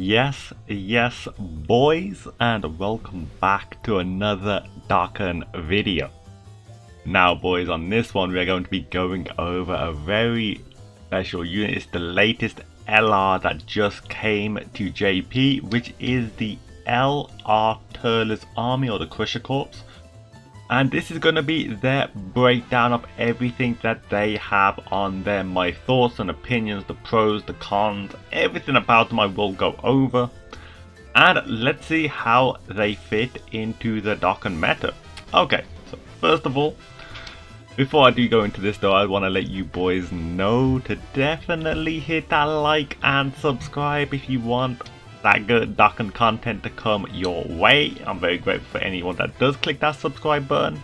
Yes, boys, and welcome back to another Dokkan video. Now, boys, on this one, we're going to be going over a very special unit. It's the latest LR that just came to JP, which is the LR Turles Army, or the Crusher Corps. And this is going to be their breakdown of everything that they have on there. My thoughts and opinions, the pros, the cons, everything about them I will go over. And let's see how they fit into the Dokkan meta. Okay, so first of all, before I do go into this though, I want to let you boys know to definitely hit that like and subscribe if you want that good Dokkan content to come your way. I'm very grateful for anyone that does click that subscribe button.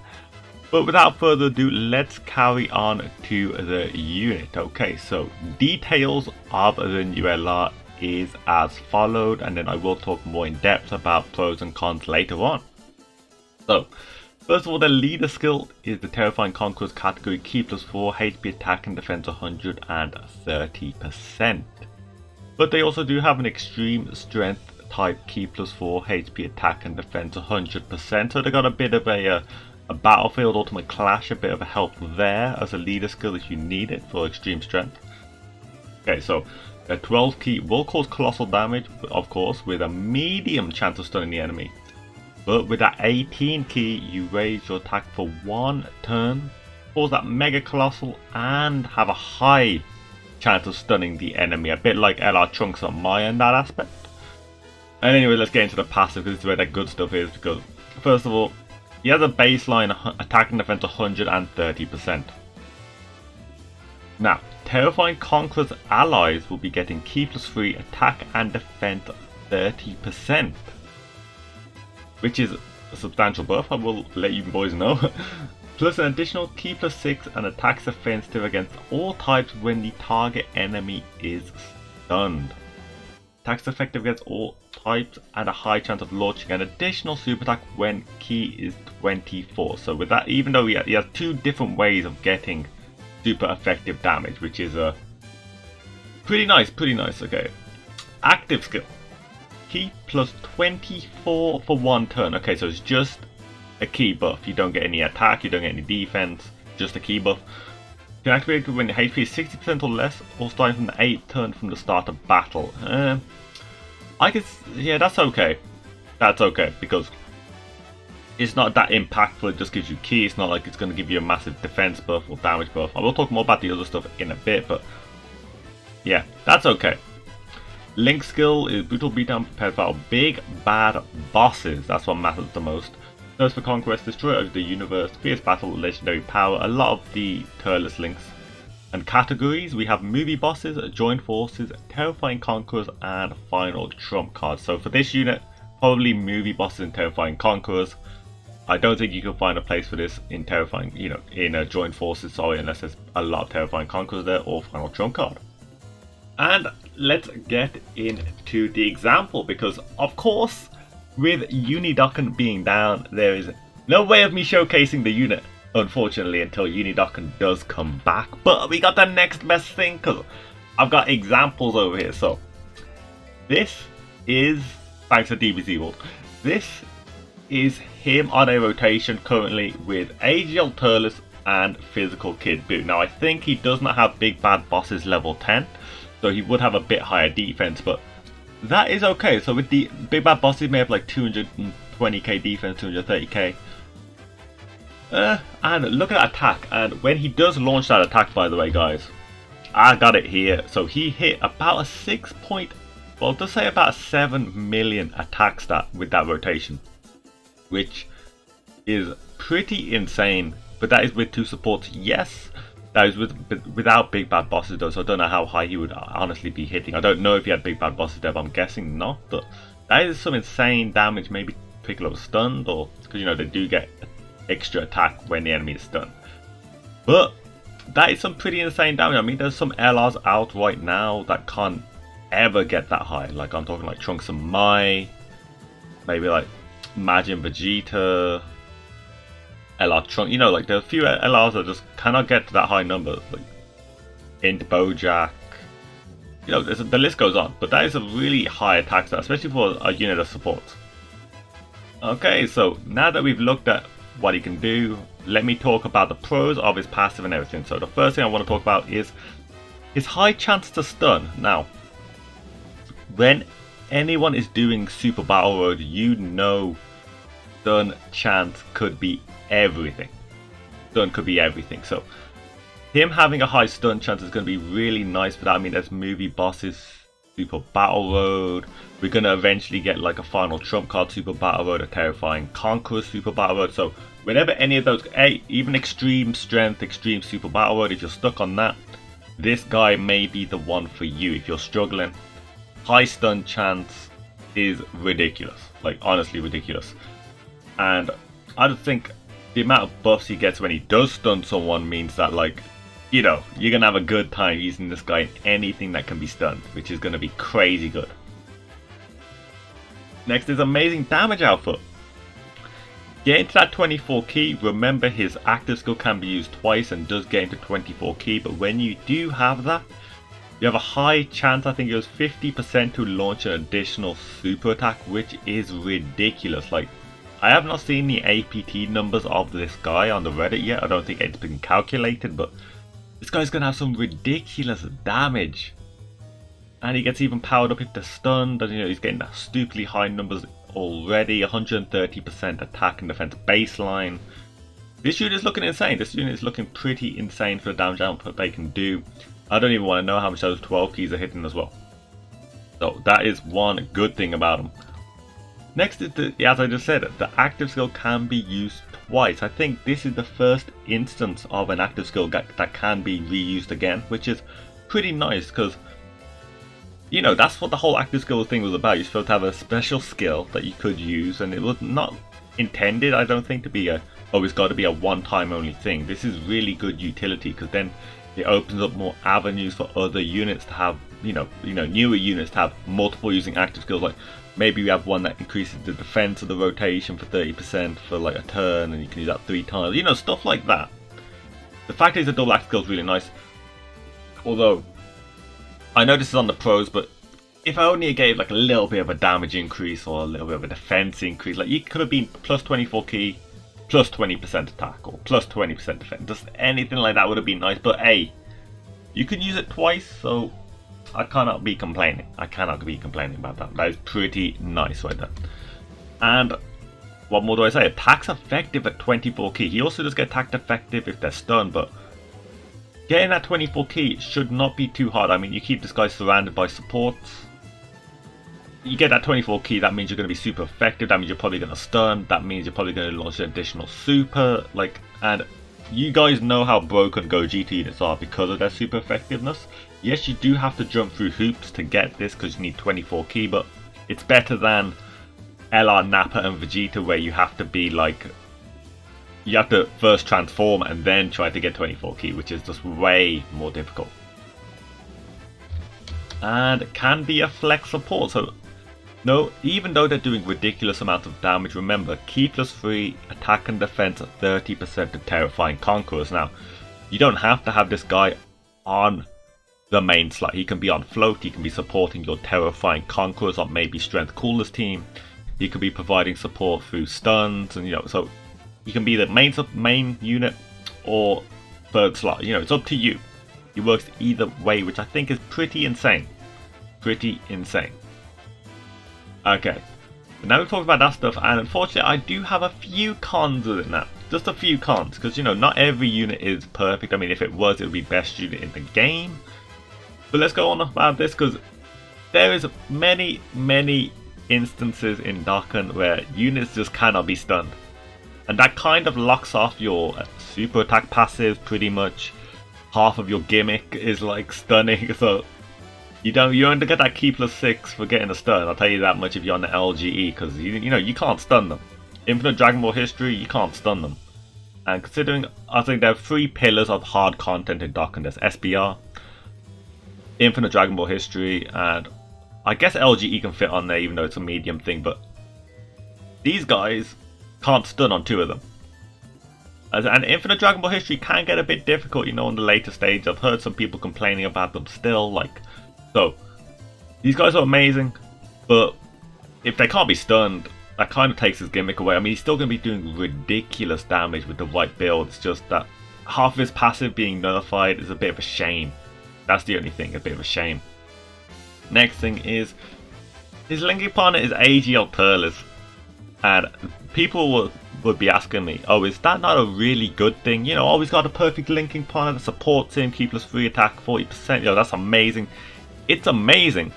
But without further ado, let's carry on to the unit. Okay, so details of the new LR is as followed, and then I will talk more in depth about pros and cons later on. So, first of all, the leader skill is the Terrifying Conqueror's category, Ki +4, HP attack and defense 130%. But they also do have an extreme strength type, Ki +4, HP attack and defense 100%. So they got a bit of a battlefield ultimate clash, a bit of a help there as a leader skill if you need it for extreme strength. Okay, so the 12 Ki will cause colossal damage, of course, with a medium chance of stunning the enemy. But with that 18 Ki, you raise your attack for 1 turn, cause that mega colossal, and have a high chance of stunning the enemy, a bit like LR Trunks on my end, that aspect. And anyway, let's get into the passive, because this is where the good stuff is. Because first of all, he has a baseline attack and defense 130%. Now, Terrifying Conqueror's allies will be getting Ki +3 attack and defense 30%, which is a substantial buff, I will let you boys know. Plus an additional Ki +6 and attacks offensive against all types when the target enemy is stunned. Attacks effective against all types and a high chance of launching an additional super attack when Ki is 24. So with that, even though he has 2 different ways of getting super effective damage, which is pretty nice. Okay, active skill, Ki +24 for 1 turn. Okay, so it's just a Ki buff. You don't get any attack, you don't get any defense, just a Ki buff. You can activate it when the HP is 60% or less, or starting from the 8th turn from the start of battle. I guess, yeah, that's okay. That's okay, because it's not that impactful. It just gives you Ki. It's not like it's going to give you a massive defense buff or damage buff. I will talk more about the other stuff in a bit, but yeah, that's okay. Link skill is brutal beatdown prepared for battle. Big bad bosses, that's what matters the most. Nurse for Conquest, Destroyer of the Universe, Fierce Battle, Legendary Power, a lot of the Turles links. And categories, we have Movie Bosses, Joint Forces, Terrifying Conquerors, and Final Trump Cards. So for this unit, probably Movie Bosses and Terrifying Conquerors. I don't think you can find a place for this in Terrifying, in Joint Forces, sorry, unless there's a lot of Terrifying Conquerors there, or Final Trump Card. And let's get into the example, because of course, with Dokkan being down, there is no way of me showcasing the unit, unfortunately, until Dokkan does come back. But we got the next best thing, because I've got examples over here. So this is, thanks to DBZ World, this is him on a rotation currently with AGL Turles and Physical Kid Boo. Now I think he does not have Big Bad Bosses level 10, so he would have a bit higher defense, but that is okay. So with the Big Bad Bosses, may have like 220k defense, 230k. And look at that attack. And when he does launch that attack, by the way, guys, I got it here. So he hit about a 7 million attack stat with that rotation, which is pretty insane. But that is with 2 supports, yes. That is without Big Bad Bosses though, so I don't know how high he would honestly be hitting. I don't know if he had Big Bad Bosses there, but I'm guessing not. But that is some insane damage. Maybe Piccolo stunned, or because they do get extra attack when the enemy is stunned. But that is some pretty insane damage. I mean, there's some LRs out right now that can't ever get that high. Like I'm talking like Trunks and Mai, maybe like Majin Vegeta, LR Trunk, like there are a few LRs that just cannot get to that high number, like Int Bojack, You know, the list goes on, but that is a really high attack stat, especially for a unit of support. Okay, so now that we've looked at what he can do, let me talk about the pros of his passive and everything. So the first thing I want to talk about is his high chance to stun. Now, when anyone is doing Super Battle Road, you know stun chance could be everything. Stun could be everything. So him having a high stun chance is going to be really nice for that. I mean, there's movie bosses, Super Battle Road. We're going to eventually get like a final trump card Super Battle Road, a terrifying Conqueror Super Battle Road. So whenever any of those, even Extreme Strength, Extreme Super Battle Road, if you're stuck on that, this guy may be the one for you if you're struggling. High stun chance is ridiculous, like honestly ridiculous. And I don't think the amount of buffs he gets when he does stun someone means that, like, you know, you're gonna have a good time using this guy in anything that can be stunned, which is gonna be crazy good. Next is amazing damage output. Getting to that 24 key, remember his active skill can be used twice and does get into 24 key, but when you do have that, you have a high chance, I think it was 50% to launch an additional super attack, which is ridiculous. Like, I have not seen the APT numbers of this guy on the Reddit yet. I don't think it's been calculated, but this guy's gonna have some ridiculous damage. And he gets even powered up if they're stunned. You know, he's getting that stupidly high numbers already. 130% attack and defense baseline. This unit is looking insane. This unit is looking pretty insane for the damage output they can do. I don't even want to know how much those 12 keys are hitting as well. So that is one good thing about him. Next is as I just said, the active skill can be used twice. I think this is the first instance of an active skill that can be reused again, which is pretty nice because, you know, that's what the whole active skill thing was about. You're supposed to have a special skill that you could use, and it was not intended, I don't think, to be it's got to be a one-time only thing. This is really good utility because then it opens up more avenues for other units to have, you know, newer units to have multiple using active skills. Like maybe we have one that increases the defense of the rotation for 30% for like a turn, and you can use that 3 times. You know, stuff like that. The fact is, the double active skill is really nice. Although I know this is on the pros, but if only it gave like a little bit of a damage increase or a little bit of a defense increase, like you could have been plus 24 key, plus 20% attack, or plus 20% defense. Just anything like that would have been nice. But hey, you can use it twice, so I cannot be complaining. I cannot be complaining about that. That is pretty nice right there. And what more do I say? Attack's effective at 24 key. He also does get attacked effective if they're stunned, but getting that 24 key should not be too hard. I mean, you keep this guy surrounded by supports. You get that 24 key, that means you're going to be super effective. That means you're probably going to stun. That means you're probably going to launch an additional super. Like, and you guys know how broken Go GT units are because of their super effectiveness. Yes, you do have to jump through hoops to get this because you need 24 key, but it's better than LR, Nappa and Vegeta where you have to be like, you have to first transform and then try to get 24 key, which is just way more difficult. And it can be a flex support, so no, even though they're doing ridiculous amounts of damage, remember, key plus 3, attack and defense at 30% to terrifying conquerors. Now, you don't have to have this guy on the main slot. He can be on float, he can be supporting your terrifying conquerors on maybe strength coolest team. He could be providing support through stuns, and you know, so he can be the main unit or third slot. You know, it's up to you. He works either way, which I think is pretty insane. Pretty insane. Okay, but now we've talked about that stuff, and unfortunately I do have a few cons with it now. Just a few cons, because you know, not every unit is perfect. I mean, if it was, it would be best unit in the game. But let's go on about this, because there is many instances in Dokkan where units just cannot be stunned. And that kind of locks off your super attack passive pretty much. Half of your gimmick is like stunning, so you don't get that key plus 6 for getting a stun. I'll tell you that much if you're on the LGE, because you know you can't stun them. Infinite Dragon Ball history, you can't stun them. And considering, I think there are 3 pillars of hard content in Dokkan. There's SBR, Infinite Dragon Ball history, and I guess LGE can fit on there even though it's a medium thing, but these guys can't stun on 2 of them. And Infinite Dragon Ball history can get a bit difficult, you know, on the later stage. I've heard some people complaining about them still, like, so These guys are amazing, but if they can't be stunned, that kind of takes his gimmick away. I mean, he's still going to be doing ridiculous damage with the right build. It's just that half of his passive being nullified is a bit of a shame. That's the only thing, a bit of a shame. Next thing is, his linking partner is AGL Turles. And people would be asking me, oh, is that not a really good thing? You know, oh, he's got a perfect linking partner that supports him, key +3 attack, 40%. You know, that's amazing. It's amazing.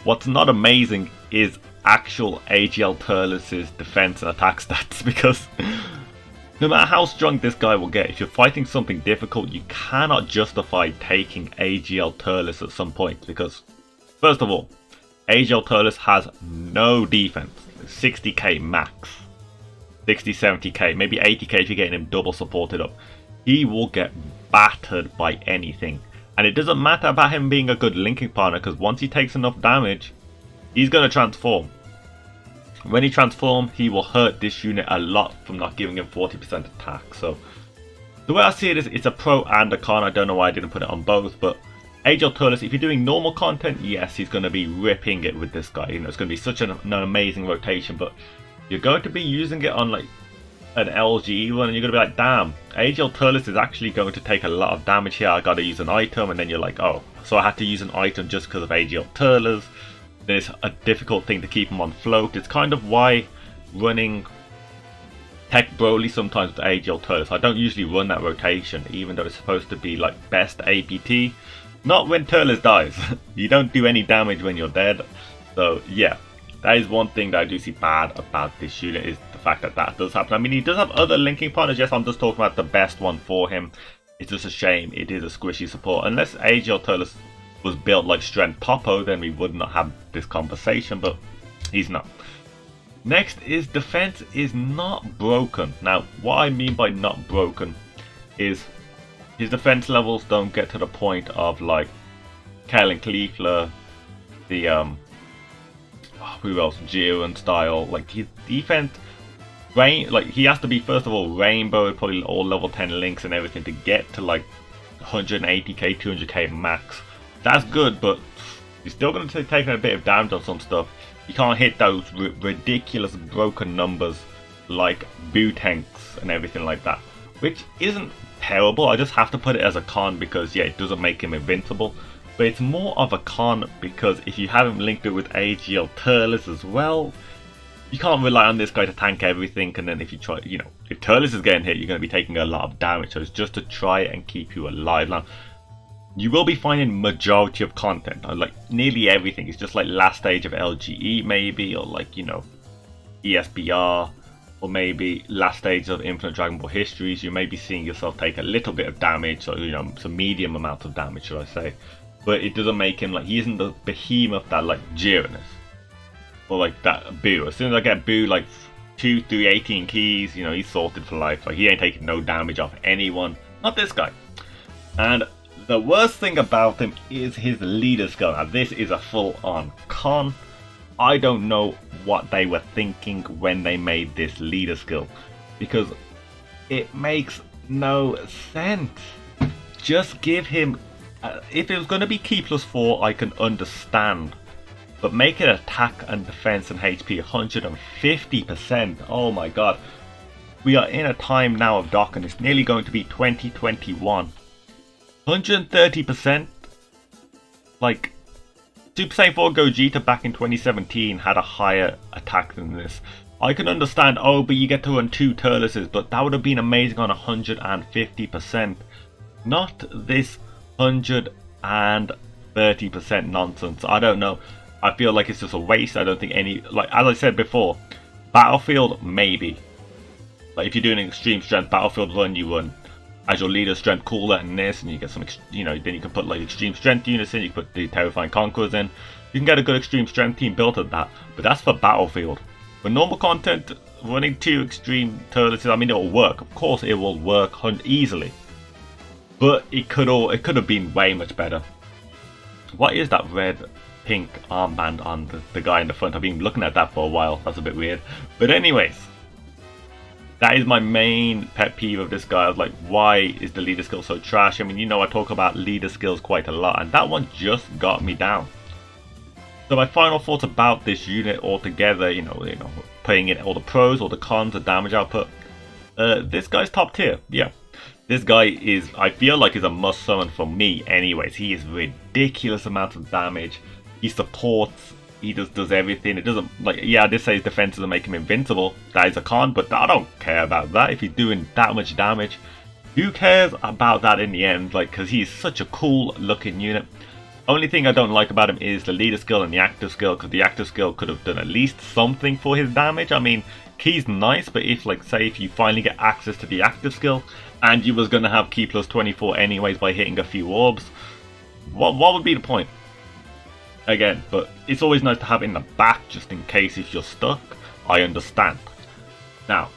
What's not amazing is actual AGL Turles' defense and attack stats, because no matter how strong this guy will get, if you're fighting something difficult, you cannot justify taking AGL Turles at some point, because first of all, AGL Turles has no defense. 60k max, 60, 70k, maybe 80k if you're getting him double supported up. He will get battered by anything. And it doesn't matter about him being a good linking partner, because once he takes enough damage, he's going to transform. When he transforms, he will hurt this unit a lot from not giving him 40% attack. So the way I see it is, it's a pro and a con. I don't know why I didn't put it on both, but AGL Turles, if you're doing normal content, yes, he's going to be ripping it with this guy. You know, it's going to be such an amazing rotation, but you're going to be using it on like an LGE one, and you're going to be like, damn, AGL Turles is actually going to take a lot of damage here. I got to use an item, and then you're like, oh, so I had to use an item just because of AGL Turles. Then it's a difficult thing to keep him on float. It's kind of why running Tech Broly sometimes with AGL Turles. I don't usually run that rotation, even though it's supposed to be like best APT. Not when Turles dies. You don't do any damage when you're dead. So yeah, that is one thing that I do see bad about this unit, is the fact that that does happen. I mean, he does have other linking partners. Yes, I'm just talking about the best one for him. It's just a shame it is a squishy support. Unless AGL Turles was built like Strength Popo, then we would not have this conversation, but he's not. Next is defense is not broken. Now, what I mean by not broken is his defense levels don't get to the point of like Kellen Cleefler, the who else, Jiren style. Like his defense, like he has to be first of all rainbow, probably all level 10 links and everything to get to like 180k, 200k max. That's good, but you're still going to take a bit of damage on some stuff. You can't hit those ridiculous broken numbers like Boo tanks and everything like that, which isn't terrible. I just have to put it as a con because yeah, it doesn't make him invincible, but it's more of a con because if you haven't linked it with AGL Turles as well, you can't rely on this guy to tank everything, and then if you try, you know, if Turles is getting hit, you're going to be taking a lot of damage. So it's just to try and keep you alive. Now, you will be finding majority of content, like nearly everything. It's just like last stage of LGE maybe, or like, you know, ESBR, or maybe last stage of Infinite Dragon Ball Histories. You may be seeing yourself take a little bit of damage, or you know, some medium amount of damage, should I say. But it doesn't make him like, he isn't the behemoth that like Jiren is, or like that Boo. As soon as I get Boo like 2 through 18 keys, you know, he's sorted for life. Like he ain't taking no damage off anyone, not this guy. And the worst thing about him is his leader skill. Now this is a full-on con. I don't know what they were thinking when they made this leader skill, because it makes no sense. Just give him, if it was going to be key +4, I can understand, but make it attack and defense and HP 150%. Oh my god, we are in a time now of Dokkan. It's nearly going to be 2021. 130%. Like Super Saiyan 4 Gogeta back in 2017 had a higher attack than this. I can understand, oh, but you get to run 2 Turleses, but that would have been amazing on 150%. Not this 130% nonsense. I don't know. I feel like it's just a waste. I don't think any, like as I said before, Battlefield maybe. Like if you're doing an extreme strength Battlefield run, you run as your leader strength cooler and this, and you get some, you know, then you can put like extreme strength units in, you can put the terrifying conquerors in. You can get a good extreme strength team built at that, but that's for Battlefield. For normal content, running 2 extreme Turles, I mean, it will work. Of course it will work easily, but it could have been way much better. What is that red pink armband on the guy in the front? I've been looking at that for a while. That's a bit weird, but anyways, that is my main pet peeve of this guy. I was like, why is the leader skill so trash? I mean, you know, I talk about leader skills quite a lot, and that one just got me down. So my final thoughts about this unit altogether, putting in all the pros, all the cons, the damage output. This guy's top tier, yeah. This guy is, I feel like, is a must summon for me anyways. He is ridiculous amounts of damage. He supports, he just does everything. It doesn't, like, yeah, I did say his defense doesn't make him invincible. That is a con, but I don't care about that. If he's doing that much damage, who cares about that in the end? Like, because he's such a cool looking unit. Only thing I don't like about him is the leader skill and the active skill, because the active skill could have done at least something for his damage. I mean, Key's nice, but if, like, say if you finally get access to the active skill and you was going to have Key plus 24 anyways by hitting a few orbs, what would be the point? Again, but it's always nice to have it in the back just in case if you're stuck. I understand. Now,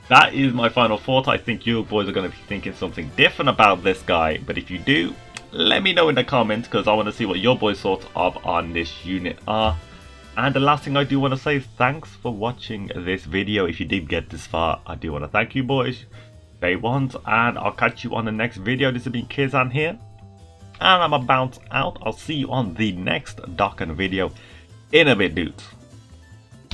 that is my final thought. I think you boys are going to be thinking something different about this guy, but if you do, let me know in the comments, because I want to see what your boys' thoughts on this unit are. And the last thing I do want to say is thanks for watching this video. If you did get this far, I do want to thank you boys, day ones, and I'll catch you on the next video. This has been Kizan here, and I'm about to bounce out. I'll see you on the next Dokkan video in a bit, dudes.